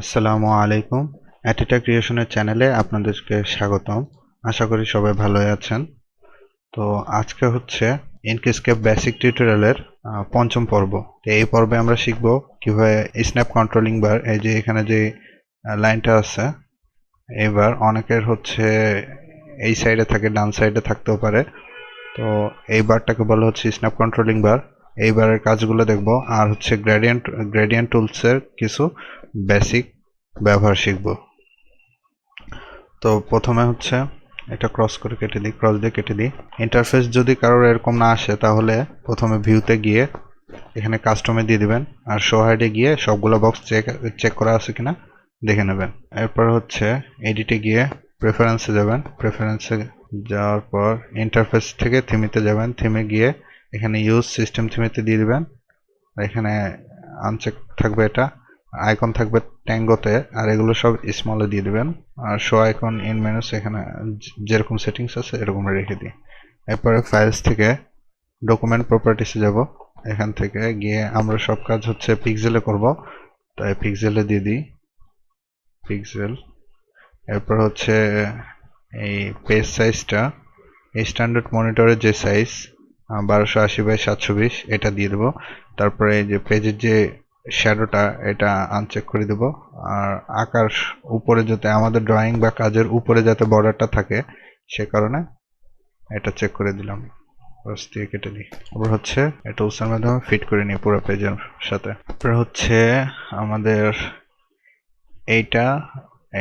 আসসালামু আলাইকুম। ATITA ক্রিয়েশনের চ্যানেলে আপনাদেরকে স্বাগতম। আশা করি সবাই ভালোই আছেন। তো আজকে হচ্ছে ইনকস্কেপ বেসিক টিউটোরিয়ালের পঞ্চম পর্ব। এই পর্বে আমরা শিখব কিভাবে স্ন্যাপ কন্ট্রোলিং বার, এই যে এখানে যে লাইনটা আছে, এবার অনেকের হচ্ছে এই সাইডে থাকে, ডান সাইডে থাকতেও পারে। তো এই বারটাকে বলা হচ্ছে স্ন্যাপ কন্ট্রোলিং বার। এই বারের কাজগুলো দেখব, আর হচ্ছে গ্রেডিয়েন্ট টুলসের কিছু বেসিক ব্যবহার শিখব। তো প্রথমে হচ্ছে এটা ক্রস দিয়ে কেটে দিই। ইন্টারফেস যদি কারোর এরকম না আসে তাহলে প্রথমে ভিউতে গিয়ে এখানে কাস্টমে দিয়ে দিবেন, আর শো হাইডে গিয়ে সবগুলো বক্স চেক করা আছে কিনা দেখে নেবেন। এরপর হচ্ছে এডিটে গিয়ে প্রেফারেন্সে যাবেন, প্রেফারেন্সে যাওয়ার পর ইন্টারফেস থেকে থিমিতে যাবেন, থিমে গিয়ে এখানে ইউজ সিস্টেম থিমেতে দিয়ে দিবেন। এখানে আনচেক থাকবে, এটা আইকন থাকবে ট্যাঙ্গোতে, আর এগুলো সব স্মলে দিয়ে দিবেন। আর শো আইকন ইন মেনুস এখানে যেরকম সেটিংস আছে এরকম রেখে দিই। এরপরে ফাইলস থেকে ডকুমেন্ট প্রপার্টিসে যাব, এখান থেকে গিয়ে আমরা সব কাজ হচ্ছে পিক্সেলে করব, তাই পিক্সেলে দিয়ে দিই পিক্সেল। এরপর হচ্ছে এই পেজ সাইজটা এই স্ট্যান্ডার্ড মনিটরের যে সাইজ 1280x720 এটা দিয়ে দেবো। তারপরে এই যে পেজের যে শ্যাডোটা এটা আনচেক করে দেব, আর আকার উপরে যাতে আমাদের ড্রয়িং বা কাজের উপরে যাতে বর্ডারটা থাকে সে কারণে এটা চেক করে দিলাম, ব্রাশ দিয়ে কেটে দিই। তারপর হচ্ছে এটা টুলসের মাধ্যমে ফিট করে নিই পুরো পেজের সাথে। তারপর হচ্ছে আমাদের এইটা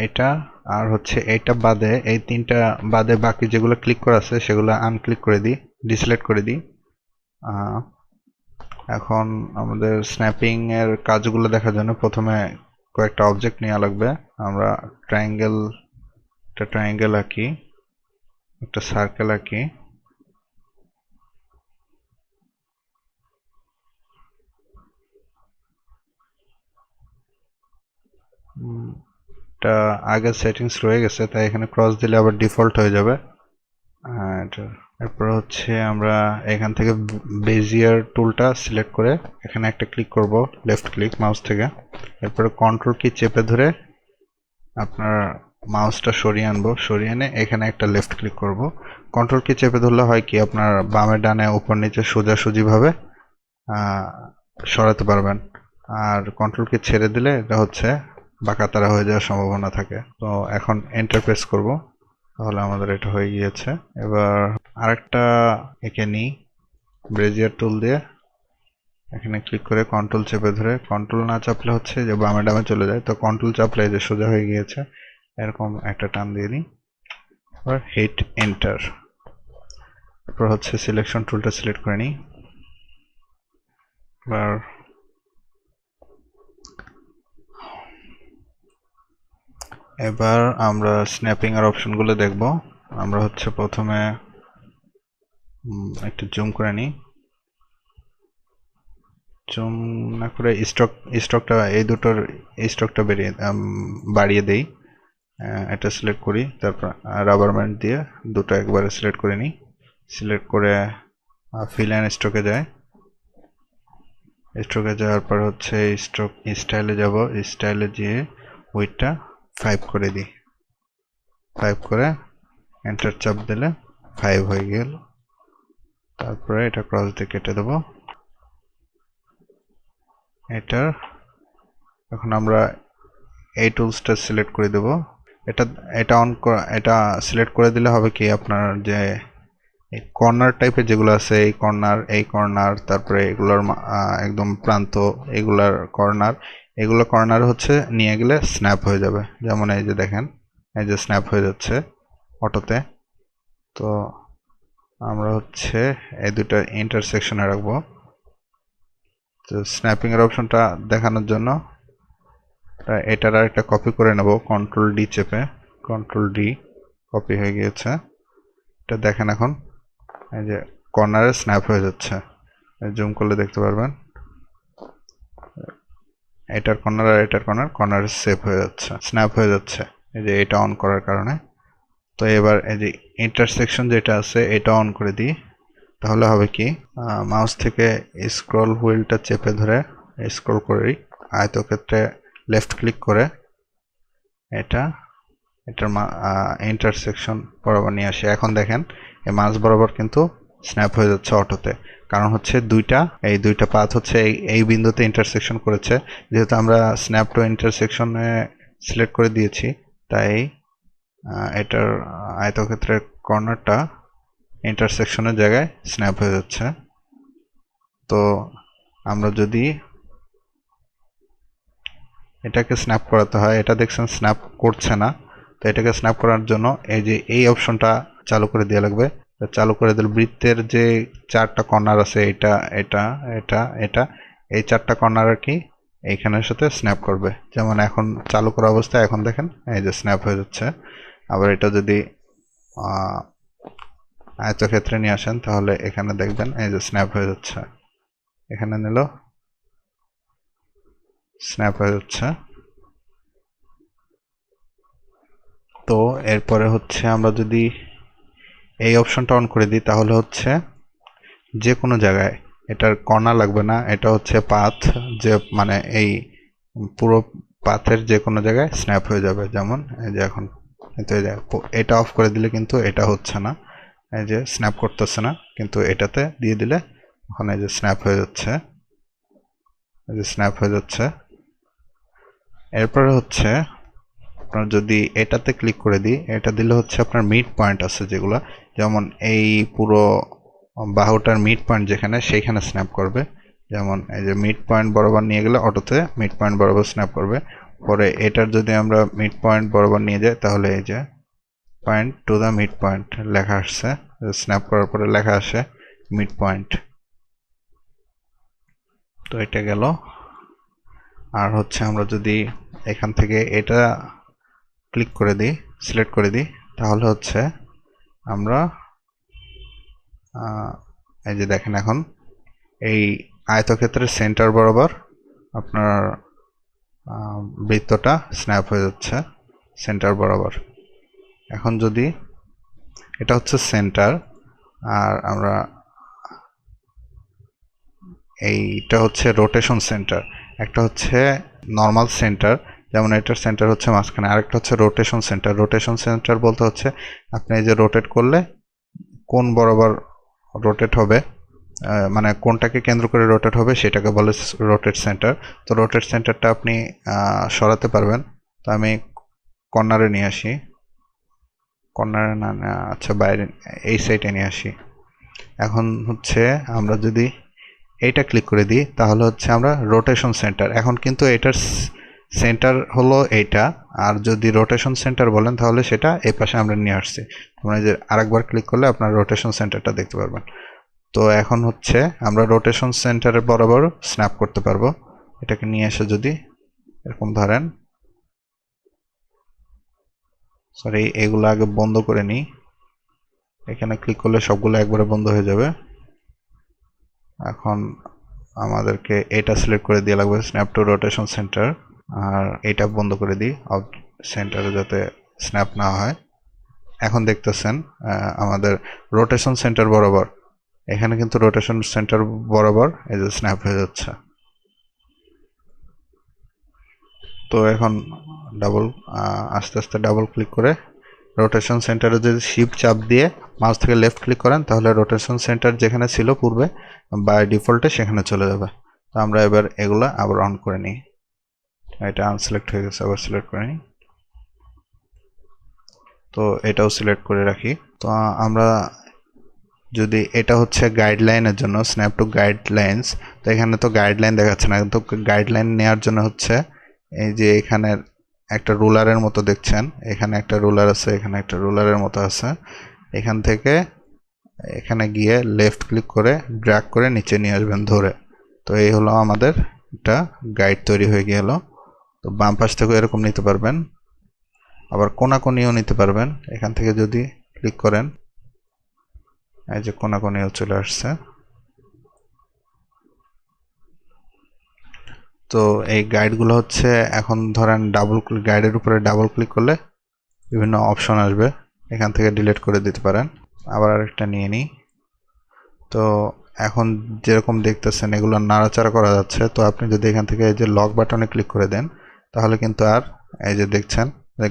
এইটা আর হচ্ছে এইটা বাদে, এই তিনটা বাদে বাকি যেগুলো ক্লিক করা আছে সেগুলো আনক্লিক করে দিই, ডিসিলেক্ট করে দিই। এখন আমাদের স্ন্যাপিং এর কাজগুলো দেখার জন্য প্রথমে কয়েকটা অবজেক্ট নেওয়া লাগবে। আমরা ট্রায়াঙ্গেল আঁকি, একটা সার্কেল আঁকি, এটা আগের সেটিংস রয়ে গেছে তাই এখানে ক্রস দিলে আবার ডিফল্ট হয়ে যাবে। এরপর হচ্ছে আমরা এখান থেকে বেজিয়ার টুলটা সিলেক্ট করে এখানে একটা ক্লিক করব, লেফট ক্লিক মাউস থেকে। এরপরে কন্ট্রোল কি চেপে ধরে আপনার মাউসটা সরিয়ে আনবো, সরিয়ে এনে এখানে একটা লেফট ক্লিক করব। কন্ট্রোল কি চেপে ধরলে হয় কি, আপনার বামে ডানে উপর নিচে সোজাসুজি ভাবে সরাতে পারবেন। আর কন্ট্রোল কি ছেড়ে দিলে এটা হচ্ছে বাঁকাতারা হয়ে যাওয়ার সম্ভাবনা থাকে। তো এখন এন্টার প্রেস করব, তাহলে আমাদের এটা হয়ে গিয়েছে। এবার আরেকটা এঁকে নিই ব্রেজিয়ার টুল দিয়ে, এখানে ক্লিক করে কন্ট্রোল চেপে ধরে, কন্ট্রোল না চাপলে হচ্ছে যে বামে ডামে চলে যায়, তো কন্ট্রোল চাপলে যে সোজা হয়ে গিয়েছে, এরকম একটা টান দিয়ে নিই। এবার হিট এন্টার। তারপর হচ্ছে সিলেকশন টুলটা সিলেক্ট করে নিই। এবার আমরা স্ন্যাপিং এর অপশনগুলো দেখব। আমরা হচ্ছে প্রথমে একটু জুম করে নিই, জুম না করে স্টকটা এই দুটোর স্টকটা বাড়িয়ে দেই। এটা সিলেক্ট করি, তারপর রাবার ব্যান্ড দিয়ে দুটো একবারে সিলেক্ট করে নিই। সিলেক্ট করে ফিল অ্যান্ড স্ট্রোকে যায়, স্ট্রোকে যাওয়ার পর হচ্ছে স্ট্রোক স্টাইলে যাব, স্টাইলে গিয়ে উইডটা 5 করে দিই। 5 করে এন্টার চাপ দিলে 5 হয়ে গেল। তারপরে এটা ক্রস দিয়ে কেটে দেবো এটা। এখন আমরা এই টুলসটা সিলেক্ট করে দেব, এটা সিলেক্ট করে দিলে হবে কি, আপনার যে এই কর্নার টাইপের যেগুলো আছে, এই কর্নার তারপরে এগুলোর একদম প্রান্ত, এগুলার কর্নার হচ্ছে নিয়ে গেলে স্ন্যাপ হয়ে যাবে। যেমন এই যে দেখেন, এই যে স্ন্যাপ হয়ে যাচ্ছে অটোতে। তো আমরা হচ্ছে এই দুটো ইন্টারসেকশনে রাখবো। তো স্ন্যাপিং এর অপশনটা দেখানোর জন্য এটার আরেকটা কপি করে নেব, কন্ট্রোল ডি চেপে, কন্ট্রোল ডি, কপি হয়ে গিয়েছে। এটা দেখেন এখন এই যে কর্নারে স্ন্যাপ হয়ে যাচ্ছে, জুম করলে দেখতে পারবেন এটার কর্নার আর এটার কর্নারে সেভ হয়ে যাচ্ছে, স্ন্যাপ হয়ে যাচ্ছে, এই যে এটা অন করার কারণে। তো এবার এই যে ইন্টারসেকশন যেটা আছে এটা অন করে দিই, তাহলে হবে কি, মাউস থেকে স্ক্রল হুইলটা চেপে ধরে স্ক্রল করি, আয়তক্ষেত্রে লেফট ক্লিক করে এটা এটার ইন্টারসেকশন বরাবর নিয়ে আসি। এখন দেখেন এই মাঝ বরাবর কিন্তু স্ন্যাপ হয়ে যাচ্ছে অটোতে, কারণ হচ্ছে এই দুইটা পাথ হচ্ছে এই বিন্দুতে ইন্টারসেকশন করেছে। যেহেতু আমরা স্ন্যাপ টু ইন্টারসেকশনে সিলেক্ট করে দিয়েছি, তাই এটার আয়তক্ষেত্রের কর্নারটা ইন্টারসেকশনের জায়গায় স্ন্যাপ হয়ে যাচ্ছে। তো আমরা যদি এটাকে স্ন্যাপ করাতে হয়, এটা দেখছেন স্ন্যাপ করছে না, তো এটাকে স্ন্যাপ করার জন্য এই যে এই অপশনটা চালু করে দেওয়া লাগবে। চালু করে দিলে বৃত্তের যে 4টা কর্নার আছে, এটা এটা এটা এটা এই 4টা কর্নার আর কি এইখানের সাথে স্ন্যাপ করবে। যেমন এখন চালু করা অবস্থায় এখন দেখেন এই যে স্ন্যাপ হয়ে যাচ্ছে। আবার এটা যদি আয়তক্ষেত্রে নিয়ে আসেন তাহলে এখানে দেখবেন এই যে স্ন্যাপ হয়ে যাচ্ছে, এখানে নিল স্ন্যাপ হয়ে যাচ্ছে। তো এরপরে হচ্ছে আমরা যদি এই অপশনটা অন করে দিই তাহলে হচ্ছে যে কোনো জায়গায় এটার কর্নার লাগবে না, এটা হচ্ছে পাথ, যে মানে এই পুরো পাথের যে কোনো জায়গায় স্ন্যাপ হয়ে যাবে। যেমন এই যে এখন কিন্তু এটা অফ করে দিলে কিন্তু এটা হচ্ছে না, এই যে স্ন্যাপ করতেছে না, কিন্তু এটাতে দিয়ে দিলে ওখানে যে স্ন্যাপ হয়ে যাচ্ছে, এই যে স্ন্যাপ হয়ে যাচ্ছে। এরপরে হচ্ছে আপনার যদি এটাতে ক্লিক করে দিই, এটা দিলে হচ্ছে আপনার মিড পয়েন্ট আছে যেগুলো, যেমন এই পুরো বাহুটার মিড পয়েন্ট যেখানে, সেইখানে স্ন্যাপ করবে। যেমন এই যে মিড পয়েন্ট বরাবর নিয়ে গেলে অটোতে মিড পয়েন্ট বরাবর স্ন্যাপ করবে। পরে এটার যদি আমরা মিড পয়েন্ট বরাবর নিয়ে যাই তাহলে এই যে point to the mid point লেখা আসছে, স্ন্যাপ করার পরে লেখা আসে মিড পয়েন্ট। তো এটা গেল। আর হচ্ছে আমরা যদি এখান থেকে এটা ক্লিক করে দিই, সিলেক্ট করে দিই, তাহলে হচ্ছে আমরা এই যে দেখেন এখন এই আয়তক্ষেত্রের সেন্টার বরাবর আপনার বৃত্তটা স্ন্যাপ হয়ে যাচ্ছে সেন্টার বরাবর। এখন যদি এটা হচ্ছে সেন্টার, আর আমরা এইটা হচ্ছে রোটেশন সেন্টার, একটা হচ্ছে নর্মাল সেন্টার, যেমন এটার সেন্টার হচ্ছে মাঝখানে, আরেকটা হচ্ছে রোটেশন সেন্টার। রোটেশন সেন্টার বলতে হচ্ছে আপনি এই যে রোটেট করলে কোন বরাবর রোটেট হবে, মানে কোনটাকে কেন্দ্র করে রোটেট হবে সেটাকে বলে রোটেট সেন্টার। তো রোটেট সেন্টারটা আপনি সরাতে পারবেন। তো আমি কর্নারে নিয়ে আসি, কর্নারে না, আচ্ছা বাইরে এই সাইডে নিয়ে আসি। এখন হচ্ছে আমরা যদি এইটা ক্লিক করে দিই তাহলে হচ্ছে আমরা রোটেশন সেন্টার, এখন কিন্তু এটার সেন্টার হলো এইটা, আর যদি রোটেশন সেন্টার বলেন তাহলে সেটা এই পাশে আমরা নিয়ে আসছি। মানে যে আরেকবার ক্লিক করলে আপনার রোটেশন সেন্টারটা দেখতে পারবেন। তো এখন হচ্ছে আমরা রোটেশন সেন্টারের বরাবর স্ন্যাপ করতে পারবো। এটাকে নিয়ে এসে যদি এরকম ধরেন, সরি এগুলো আগে বন্ধ করে নিই, এখানে ক্লিক করলে সবগুলো একবারে বন্ধ হয়ে যাবে। এখন আমাদেরকে এটা সিলেক্ট করে দিয়ে লাগবে স্ন্যাপ টু রোটেশন সেন্টার, আর এটা বন্ধ করে দিই সেন্টারে যাতে স্ন্যাপ না হয়। এখন দেখতেছেন আমাদের রোটেশন সেন্টার বরাবর, এখানে কিন্তু রোটেশন সেন্টার বরাবর এই যে স্ন্যাপ হয়ে যাচ্ছে। তো এখন আস্তে আস্তে ডাবল ক্লিক করে রোটেশন সেন্টারে যদি শিফট চাপ দিয়ে মাউস থেকে লেফট ক্লিক করেন তাহলে রোটেশন সেন্টার যেখানে ছিল পূর্বে বাই ডিফল্টে সেখানে চলে যাবে। তো আমরা এবার এগুলো আবার অন করে নিই, এটা আনসিলেক্ট হয়ে গেছে, আবার সিলেক্ট করে নিই। তো এটাও সিলেক্ট করে রাখি। তো আমরা যদি এটা হচ্ছে গাইডলাইনের জন্য স্ন্যাপ টু গাইডলাইন্স, তো এখানে তো গাইডলাইন দেখাচ্ছে না, কিন্তু গাইডলাইন নেওয়ার জন্য হচ্ছে এই যে এখানে একটা রুলারের মতো দেখছেন, এখানে একটা রুলার আছে, এখানে একটা রুলারের মতো আছে, এখান থেকে এখানে গিয়ে লেফট ক্লিক করে ড্র্যাগ করে নিচে নিয়ে আসবেন ধরে। তো এই হলো আমাদের একটা গাইড তৈরি হয়ে গেল। তো বাম পাশ থেকে এরকম নিতে পারবেন, আবার কোনাকুনিও নিতে পারবেন। এখান থেকে যদি ক্লিক করেন এই যে কোনাকুনিও চলে আসছে। তো এই গাইডগুলো হচ্ছে এখন ধরেন গাইডের উপরে ডাবল ক্লিক করলে বিভিন্ন অপশন আসবে, এখান থেকে ডিলিট করে দিতে পারেন। আবার আরেকটা নিয়ে নিই। তো এখন যেরকম দেখতেছেন এগুলো নাড়াচাড়া করা যাচ্ছে, তো আপনি যদি এখান থেকে এই যে লক বাটনে ক্লিক করে দেন তাহলে কিন্তু আর এই যে দেখছেন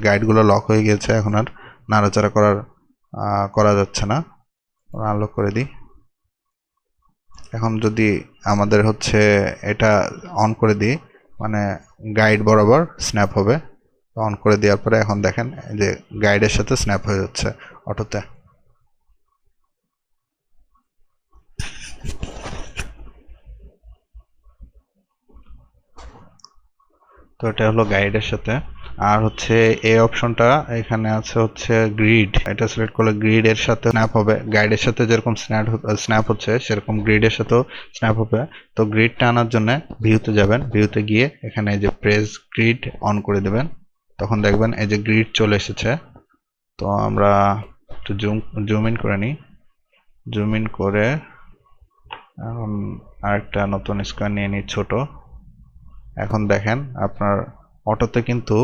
গাইডগুলো লক হয়ে গিয়েছে, এখন আর নাড়াচাড়া করা যাচ্ছে না। আনলক করে দিই। এখন যদি আমাদের হচ্ছে এটা অন করে দিই, মানে গাইড বরাবর স্ন্যাপ হবে। অন করে দেওয়ার পরে এখন দেখেন যে গাইডের সাথে স্ন্যাপ হয়ে যাচ্ছে অটোতে। তো এটা হলো গাইডের সাথে। আর হচ্ছে এই অপশনটা এখানে আছে হচ্ছে গ্রিড, এটা সিলেক্ট করলে গ্রিড এর সাথে স্ন্যাপ হবে, গাইডের সাথে যেরকম স্ন্যাপ হচ্ছে সেরকম গ্রিডের সাথেও স্ন্যাপ হবে। তো গ্রিডটা আনার জন্য ভিউতে যাবেন, ভিউতে গিয়ে এখানে যে প্রেস গ্রিড অন করে দেবেন, তখন দেখবেন এই যে গ্রিড চলে এসেছে। তো আমরা একটু জুম ইন করে নিই। জুম ইন করে এখন আরেকটা নতুন স্কোয়ার নিয়ে নিই ছোট। এখন দেখেন আপনার অটোতে কিন্তু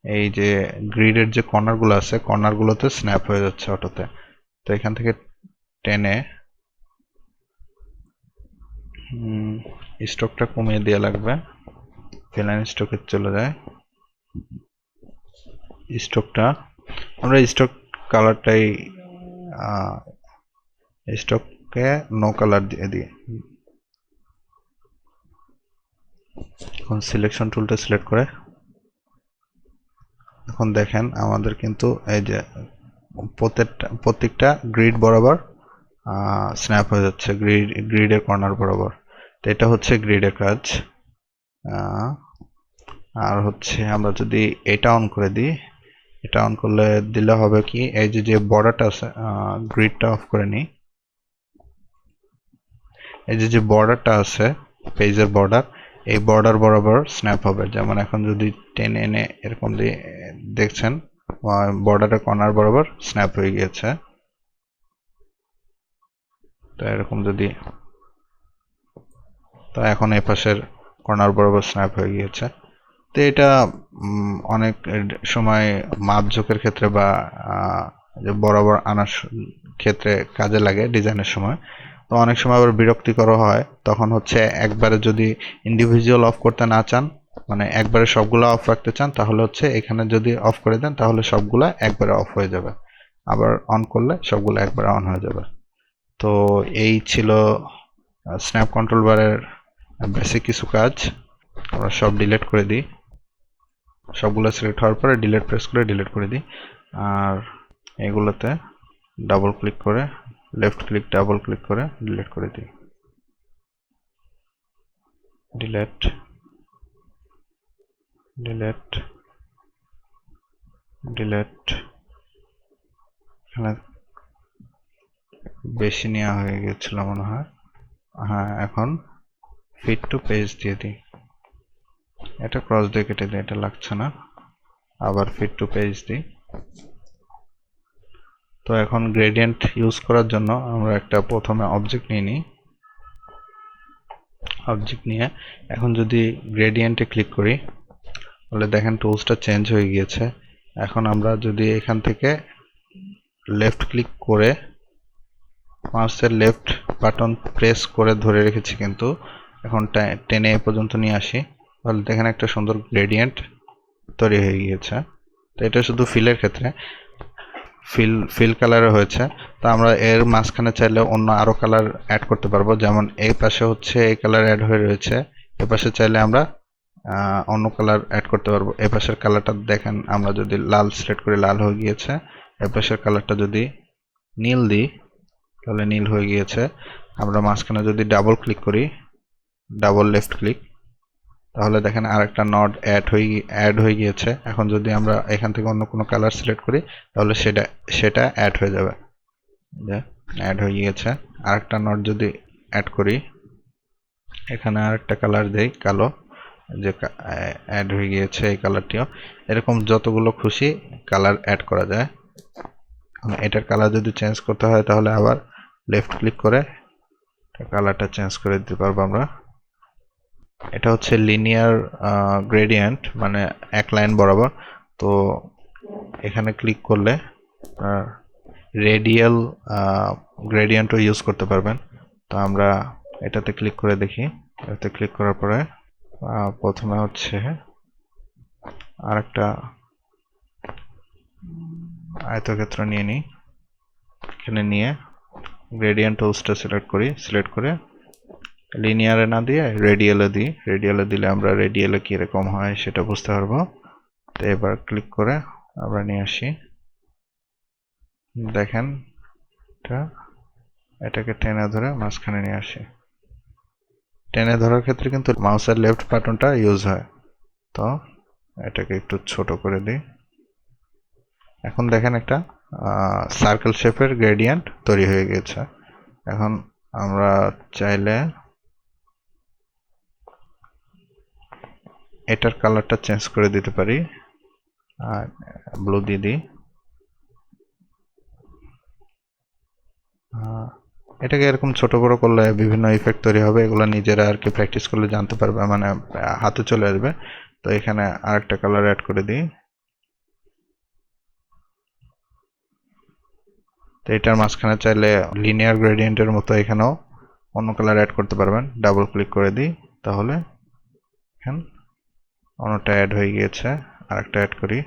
এই যে গ্রিডের যে কর্নারগুলো আছে, কর্নারগুলোতে স্ন্যাপ হয়ে যাচ্ছে অটোতে। তো এখান থেকে টেনে স্টকটা কমিয়ে দেওয়া লাগবে, ফিলাইন স্টকে চলে যায়। স্টকটা আমরা স্টক কালারটাই স্টককে নো কালার দিয়ে দিই। এখন সিলেকশন টুলটা সিলেক্ট করে এখন দেখেন আমাদের কিন্তু এই যে প্রত্যেকটা গ্রিড বরাবর স্ন্যাপ হয়ে যাচ্ছে, গ্রিডের কর্নার বরাবর। তো এটা হচ্ছে গ্রিডের কাজ। আর হচ্ছে আমরা যদি এটা অন করে দিই, এটা অন করলে দিলে হবে কি, এই যে বর্ডারটা আছে, গ্রিডটা অফ করে নিই। এই যে বর্ডারটা আছে, পেজের বর্ডার, এই বর্ডার বরাবর স্ন্যাপ হবে। যেমন এখন যদি টেনে এনে এরকম দিয়ে দেখছেন বর্ডারের কর্নার বরাবর স্ন্যাপ হয়ে গিয়েছে। তো এরকম যদি, তো এখন এই পাশের কর্নার বরাবর স্ন্যাপ হয়ে গিয়েছে। তো এটা অনেক সময় মাপঝোঁকের ক্ষেত্রে বা যে বরাবর আনার ক্ষেত্রে কাজে লাগে ডিজাইনের সময়। তো অনেক সময় আবার বিরক্তিকর হয়, তখন হচ্ছে একবারে যদি ইন্ডিভিজুয়াল অফ করতে না চান, মানে একবারে সবগুলো অফ রাখতে চান, তাহলে হচ্ছে এখানে যদি অফ করে দেন তাহলে সবগুলা একবারে অফ হয়ে যাবে, আবার অন করলে সবগুলো একবারে অন হয়ে যাবে। তো এই ছিল স্ন্যাপ কন্ট্রোল বারের বেসিক কিছু কাজ। আমরা সব ডিলিট করে দিই, সবগুলো সিলেক্ট হওয়ার পরে ডিলিট প্রেস করে ডিলিট করে দিই। আর এগুলোতে ডাবল ক্লিক করে, লেফট ক্লিক ডাবল ক্লিক করে ডিলিট করে দিই। Delete, delete, delete. এখানে বেশি নেওয়া হয়ে গেছিল মনে হয়। হ্যাঁ, এখন ফিট টু পেজ দিয়ে দিই। এটা ক্রস দিয়ে কেটে দিই, এটা লাগছে না। আবার ফিট টু পেজ দিই। তো এখন গ্রেডিয়েন্ট ইউজ করার জন্য আমরা একটা প্রথমে অবজেক্ট নিয়ে নিই। অবজেক্ট নিয়ে এখন যদি গ্রেডিয়েন্টে ক্লিক করি তাহলে দেখেন টুলসটা চেঞ্জ হয়ে গিয়েছে। এখন আমরা যদি এখান থেকে লেফট ক্লিক করে মাউসের লেফট বাটন প্রেস করে ধরে রেখেছি, কিন্তু এখন টেনে এ পর্যন্ত নিয়ে আসি, তাহলে দেখেন একটা সুন্দর গ্রেডিয়েন্ট তৈরি হয়ে গিয়েছে। তো এটা শুধু ফিলের ক্ষেত্রে, ফিল কালারে হয়েছে। তো আমরা এর মাঝখানে চাইলে অন্য আরো কালার অ্যাড করতে পারবো, যেমন এই পাশে হচ্ছে এই কালার অ্যাড হয়ে রয়েছে, এ পাশে চাইলে আমরা অন্য কালার অ্যাড করতে পারবো। এ পাশের কালারটা দেখেন, আমরা যদি লাল সিলেক্ট করি লাল হয়ে গিয়েছে, এ পাশের কালারটা যদি নীল দিই তাহলে নীল হয়ে গিয়েছে। আমরা মাঝখানে যদি ডাবল ক্লিক করি, ডাবল লেফট ক্লিক, তাহলে দেখেন আরেকটা নড অ্যাড হয়ে গিয়েছে। এখন যদি আমরা এখান থেকে অন্য কোনো কালার সিলেক্ট করি তাহলে সেটা অ্যাড হয়ে যাবে, অ্যাড হয়ে গিয়েছে। আরেকটা নড যদি অ্যাড করি, এখানে আরেকটা কালার দেই কালো, যে অ্যাড হয়ে গিয়েছে এই কালারটিও। এরকম যতগুলো খুশি কালার অ্যাড করা যায়। এটার কালার যদি চেঞ্জ করতে হয় তাহলে আবার লেফট ক্লিক করে কালারটা চেঞ্জ করে দিতে পারবো আমরা। এটা হচ্ছে লিনিয়ার গ্রেডিয়েন্ট, মানে এক লাইন বরাবর। তো এখানে ক্লিক করলে রেডিয়াল গ্রেডিয়েন্টও ইউজ করতে পারবেন। তো আমরা এটাতে ক্লিক করে দেখি। এটাতে ক্লিক করার পরে প্রথমে হচ্ছে আরেকটা আয়তক্ষেত্র নিয়ে নিই, এখানে নিয়ে গ্রেডিয়েন্ট টুলসটা সিলেক্ট করি, সিলেক্ট করে লিনিয়ারে না দিয়ে রেডিয়ালে দিই। রেডিয়ালে দিলে আমরা রেডিয়ালে কীরকম হয় সেটা বুঝতে পারবো। তো এবার ক্লিক করে আমরা নিয়ে আসি, দেখেন এটাকে টেনে ধরে মাঝখানে নিয়ে আসি। টেনে ধরার ক্ষেত্রে কিন্তু মাউসের লেফট বাটনটা ইউজ হয়। তো এটাকে একটু ছোট করে দিই। এখন দেখেন একটা সার্কেল শেপের গ্রেডিয়েন্ট তৈরি হয়ে গেছে। এখন আমরা চাইলে এটার কালারটা চেঞ্জ করে দিতে পারি, আর ব্লু দিয়ে দিই। এটাকে এরকম ছোট বড় করলে বিভিন্ন ইফেক্ট তৈরি হবে, এগুলো নিজেরা আর কি প্র্যাকটিস করলে জানতে পারবে, মানে হাতে চলে আসবে। তো এখানে আরেকটা কালার অ্যাড করে দিই। তো এটার মাঝখানে চাইলে লিনিয়ার গ্রেডিয়েন্টের মতো এখানেও অন্য কালার অ্যাড করতে পারবেন। ডাবল ক্লিক করে দিই, তাহলে এখন অন্যটা অ্যাড হয়ে গিয়েছে। আরেকটা অ্যাড করি।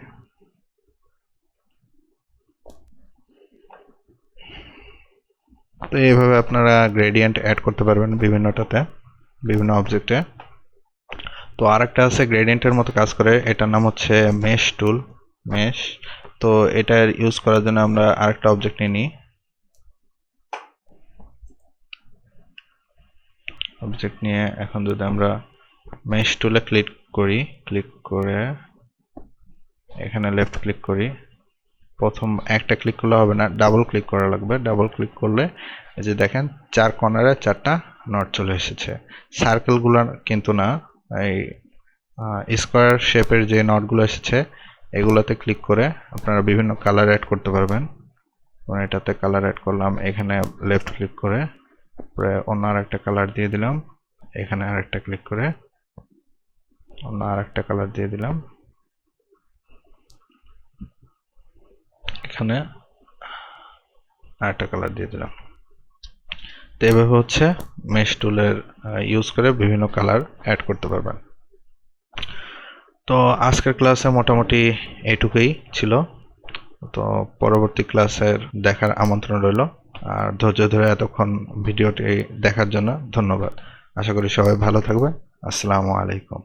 তো এইভাবে আপনারা গ্রেডিয়েন্ট অ্যাড করতে পারবেন বিভিন্নটাতে, বিভিন্ন অবজেক্টে। তো আরেকটা আছে গ্রেডিয়েন্টের মতো কাজ করে, এটার নাম হচ্ছে মেশ টুল, মেশ। তো এটা ইউজ করার জন্য আমরা আরেকটা অবজেক্ট নিই। অবজেক্ট নিয়ে এখন যদি আমরা মেশ টুলে ক্লিক করি, ক্লিক করে এখানে লেফট ক্লিক করি, প্রথম একটা ক্লিক করলে হবে না, ডাবল ক্লিক করা লাগবে। ডাবল ক্লিক করলে এই যে দেখেন 4 কর্নারে 4টা নট চলে এসেছে। সার্কেলগুলো কিন্তু না, এই স্কোয়ার শেপের যে নটগুলো এসেছে এগুলোতে ক্লিক করে আপনারা বিভিন্ন কালার অ্যাড করতে পারবেন। এটাতে কালার অ্যাড করলাম, এখানে লেফট ক্লিক করে অন্য আরেকটা কালার দিয়ে দিলাম, এখানে আরেকটা ক্লিক করে অন্য আরেকটা কালার দিয়ে দিলাম, এখানে আরেকটা কালার দিয়ে দিলাম। তো এভাবে হচ্ছে মেশ টুলের ইউজ করে বিভিন্ন কালার অ্যাড করতে পারবেন। তো আজকের ক্লাসে মোটামুটি এইটুকুই ছিল। তো পরবর্তী ক্লাসের দেখার আমন্ত্রণ রইল। আর ধৈর্য ধরে এতক্ষণ ভিডিওটি দেখার জন্য ধন্যবাদ। আশা করি সবাই ভালো থাকবেন। আসসালামু আলাইকুম।